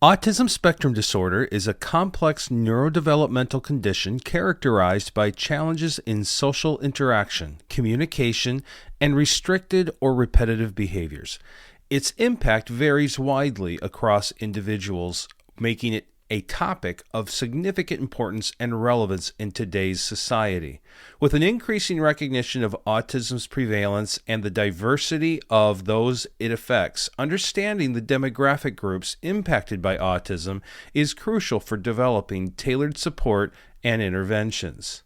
Autism spectrum disorder is a complex neurodevelopmental condition characterized by challenges in social interaction, communication, and restricted or repetitive behaviors. Its impact varies widely across individuals, making it a topic of significant importance and relevance in today's society. With an increasing recognition of autism's prevalence and the diversity of those it affects, understanding the demographic groups impacted by autism is crucial for developing tailored support and interventions.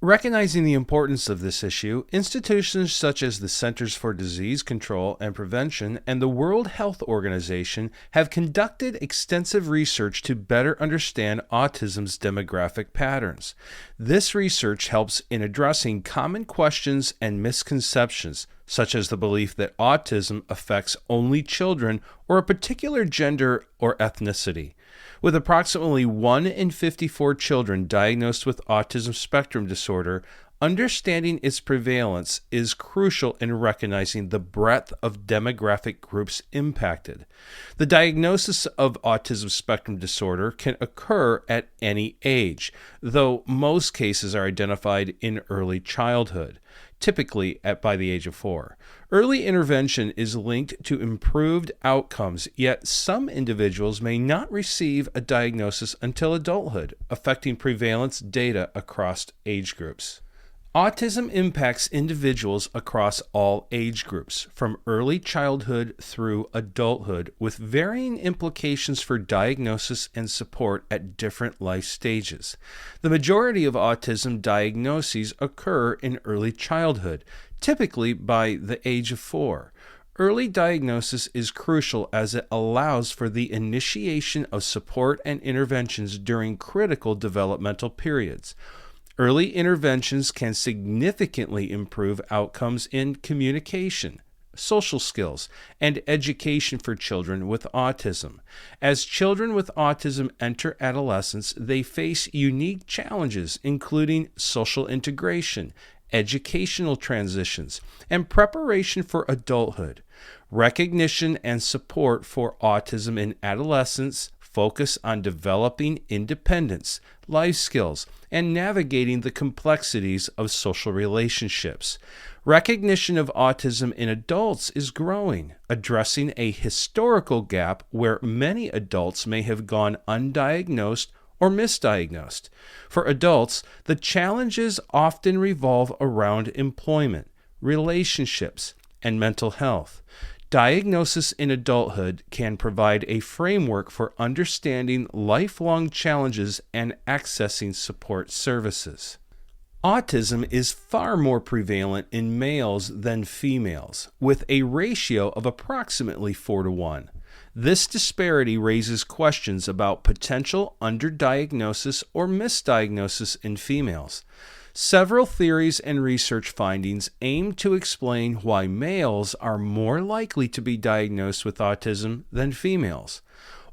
Recognizing the importance of this issue, institutions such as the Centers for Disease Control and Prevention and the World Health Organization have conducted extensive research to better understand autism's demographic patterns. This research helps in addressing common questions and misconceptions, such as the belief that autism affects only children or a particular gender or ethnicity. With approximately 1 in 54 children diagnosed with autism spectrum disorder, understanding its prevalence is crucial in recognizing the breadth of demographic groups impacted. The diagnosis of autism spectrum disorder can occur at any age, though most cases are identified in early childhood, typically by the age of 4. Early intervention is linked to improved outcomes, yet some individuals may not receive a diagnosis until adulthood, affecting prevalence data across age groups. Autism impacts individuals across all age groups, from early childhood through adulthood, with varying implications for diagnosis and support at different life stages. The majority of autism diagnoses occur in early childhood, typically by the age of 4. Early diagnosis is crucial as it allows for the initiation of support and interventions during critical developmental periods. Early interventions can significantly improve outcomes in communication, social skills, and education for children with autism. As children with autism enter adolescence, they face unique challenges, including social integration, educational transitions, and preparation for adulthood. Recognition and support for autism in adolescence focus on developing independence, life skills, and navigating the complexities of social relationships. Recognition of autism in adults is growing, addressing a historical gap where many adults may have gone undiagnosed or misdiagnosed. For adults, the challenges often revolve around employment, relationships, and mental health. Diagnosis in adulthood can provide a framework for understanding lifelong challenges and accessing support services. Autism is far more prevalent in males than females, with a ratio of approximately 4-1. This disparity raises questions about potential underdiagnosis or misdiagnosis in females. Several theories and research findings aim to explain why males are more likely to be diagnosed with autism than females.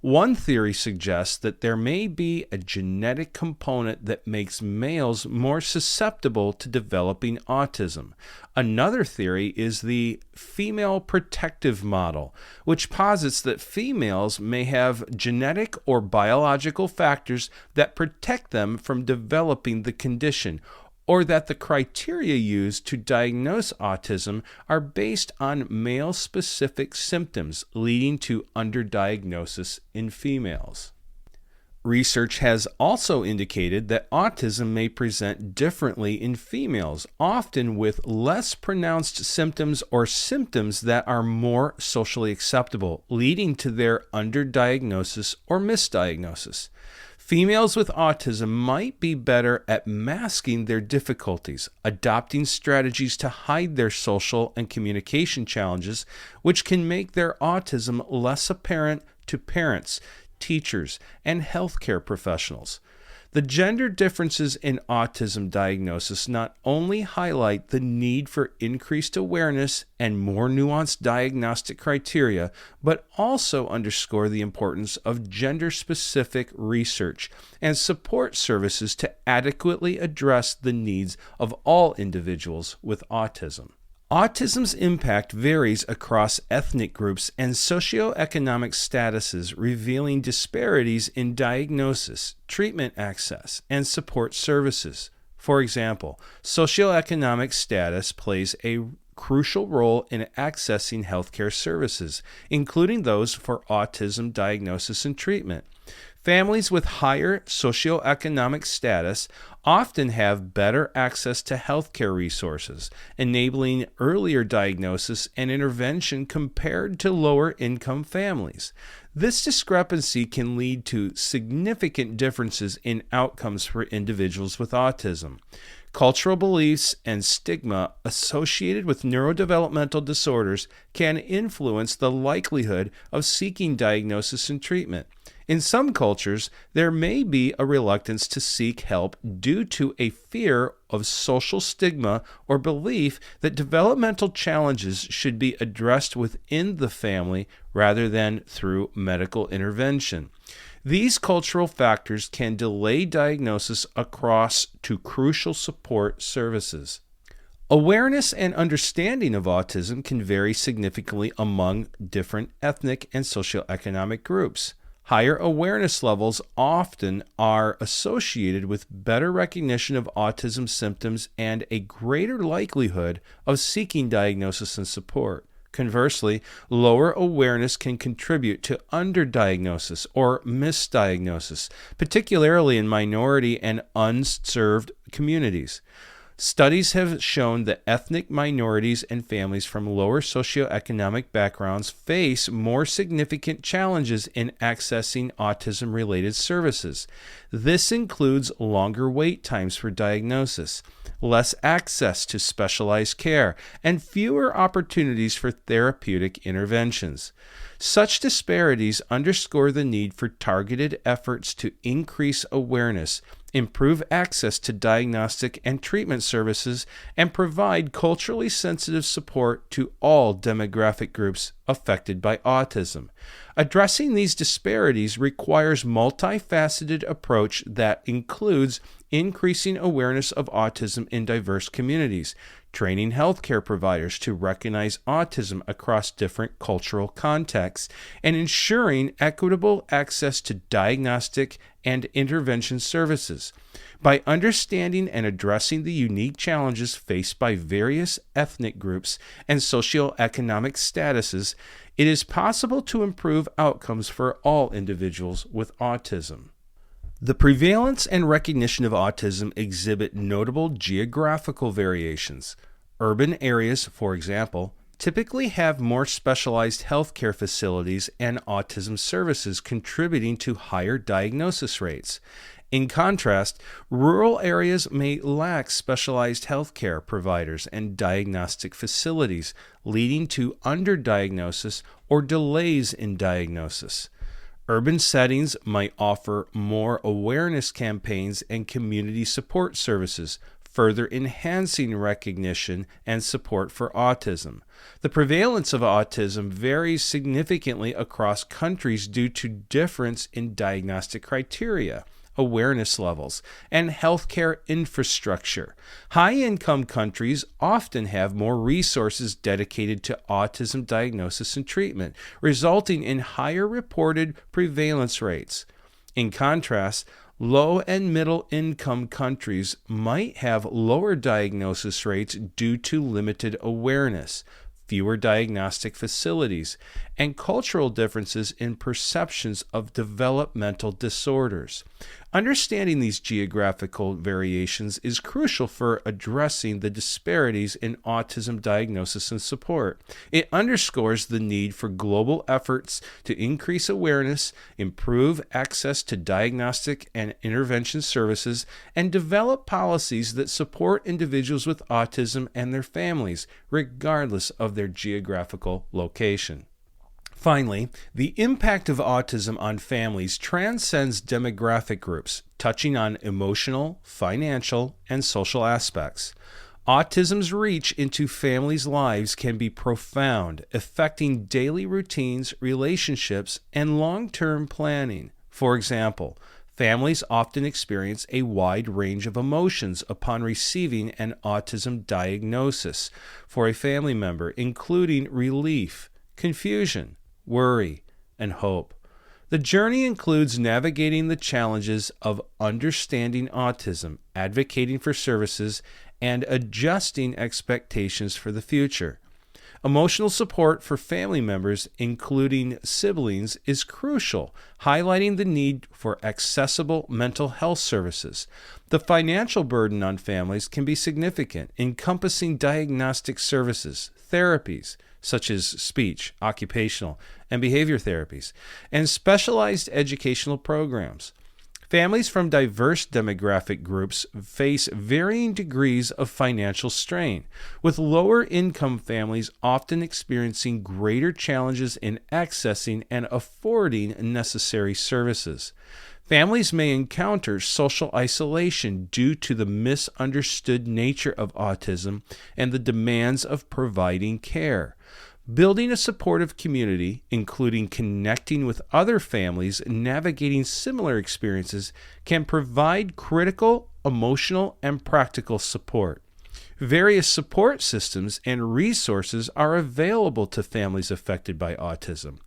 One theory suggests that there may be a genetic component that makes males more susceptible to developing autism. Another theory is the female protective model, which posits that females may have genetic or biological factors that protect them from developing the condition, or that the criteria used to diagnose autism are based on male-specific symptoms, leading to underdiagnosis in females. Research has also indicated that autism may present differently in females, often with less pronounced symptoms or symptoms that are more socially acceptable, leading to their underdiagnosis or misdiagnosis. Females with autism might be better at masking their difficulties, adopting strategies to hide their social and communication challenges, which can make their autism less apparent to parents, teachers, and healthcare professionals. The gender differences in autism diagnosis not only highlight the need for increased awareness and more nuanced diagnostic criteria, but also underscore the importance of gender-specific research and support services to adequately address the needs of all individuals with autism. Autism's impact varies across ethnic groups and socioeconomic statuses, revealing disparities in diagnosis, treatment access, and support services. For example, socioeconomic status plays a crucial role in accessing healthcare services, including those for autism diagnosis and treatment. Families with higher socioeconomic status often have better access to healthcare resources, enabling earlier diagnosis and intervention compared to lower income families. This discrepancy can lead to significant differences in outcomes for individuals with autism. Cultural beliefs and stigma associated with neurodevelopmental disorders can influence the likelihood of seeking diagnosis and treatment. In some cultures, there may be a reluctance to seek help due to a fear of social stigma or belief that developmental challenges should be addressed within the family rather than through medical intervention. These cultural factors can delay diagnosis across to crucial support services. Awareness and understanding of autism can vary significantly among different ethnic and socioeconomic groups. Higher awareness levels often are associated with better recognition of autism symptoms and a greater likelihood of seeking diagnosis and support. Conversely, lower awareness can contribute to underdiagnosis or misdiagnosis, particularly in minority and unserved communities. Studies have shown that ethnic minorities and families from lower socioeconomic backgrounds face more significant challenges in accessing autism-related services. This includes longer wait times for diagnosis, less access to specialized care, and fewer opportunities for therapeutic interventions. Such disparities underscore the need for targeted efforts to increase awareness, improve access to diagnostic and treatment services, and provide culturally sensitive support to all demographic groups affected by autism. Addressing these disparities requires a multifaceted approach that includes increasing awareness of autism in diverse communities, training healthcare providers to recognize autism across different cultural contexts, and ensuring equitable access to diagnostic and intervention services. By understanding and addressing the unique challenges faced by various ethnic groups and socioeconomic statuses, it is possible to improve outcomes for all individuals with autism. The prevalence and recognition of autism exhibit notable geographical variations. Urban areas, for example, typically have more specialized healthcare facilities and autism services, contributing to higher diagnosis rates. In contrast, rural areas may lack specialized healthcare providers and diagnostic facilities, leading to underdiagnosis or delays in diagnosis. Urban settings might offer more awareness campaigns and community support services, further enhancing recognition and support for autism. The prevalence of autism varies significantly across countries due to difference in diagnostic criteria, awareness levels, and healthcare infrastructure. High-income countries often have more resources dedicated to autism diagnosis and treatment, resulting in higher reported prevalence rates. In contrast, low and middle income countries might have lower diagnosis rates due to limited awareness, fewer diagnostic facilities, and cultural differences in perceptions of developmental disorders. Understanding these geographical variations is crucial for addressing the disparities in autism diagnosis and support. It underscores the need for global efforts to increase awareness, improve access to diagnostic and intervention services, and develop policies that support individuals with autism and their families, regardless of their geographical location. Finally, the impact of autism on families transcends demographic groups, touching on emotional, financial, and social aspects. Autism's reach into families' lives can be profound, affecting daily routines, relationships, and long-term planning. For example, Families often experience a wide range of emotions upon receiving an autism diagnosis for a family member, including relief, confusion, worry, and hope. The journey includes navigating the challenges of understanding autism, advocating for services, and adjusting expectations for the future. Emotional support for family members, including siblings, is crucial, highlighting the need for accessible mental health services. The financial burden on families can be significant, encompassing diagnostic services, therapies, such as speech, occupational, and behavior therapies, and specialized educational programs. Families from diverse demographic groups face varying degrees of financial strain, with lower-income families often experiencing greater challenges in accessing and affording necessary services. Families may encounter social isolation due to the misunderstood nature of autism and the demands of providing care. Building a supportive community, including connecting with other families navigating similar experiences, can provide critical, emotional, and practical support. Various support systems and resources are available to families affected by autism.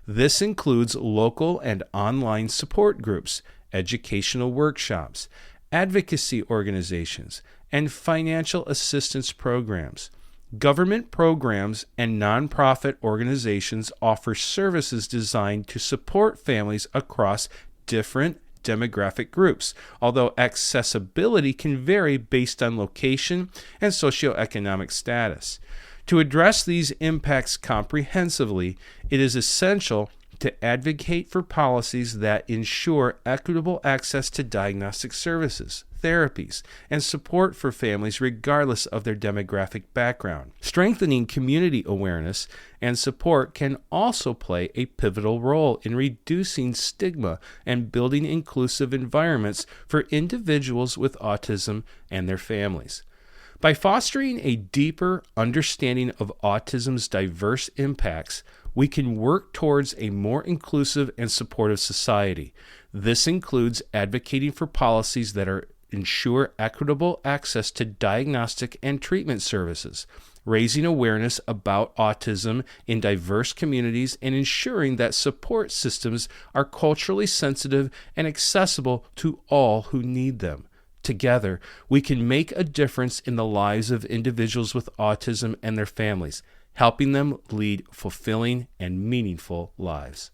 This includes local and online support groups, educational workshops, advocacy organizations, and financial assistance programs. Government programs and nonprofit organizations offer services designed to support families across different demographic groups, although accessibility can vary based on location and socioeconomic status. To address these impacts comprehensively, it is essential to advocate for policies that ensure equitable access to diagnostic services, therapies, and support for families regardless of their demographic background. Strengthening community awareness and support can also play a pivotal role in reducing stigma and building inclusive environments for individuals with autism and their families. By fostering a deeper understanding of autism's diverse impacts, we can work towards a more inclusive and supportive society. This includes advocating for policies that ensure equitable access to diagnostic and treatment services, raising awareness about autism in diverse communities, and ensuring that support systems are culturally sensitive and accessible to all who need them. Together, we can make a difference in the lives of individuals with autism and their families, helping them lead fulfilling and meaningful lives.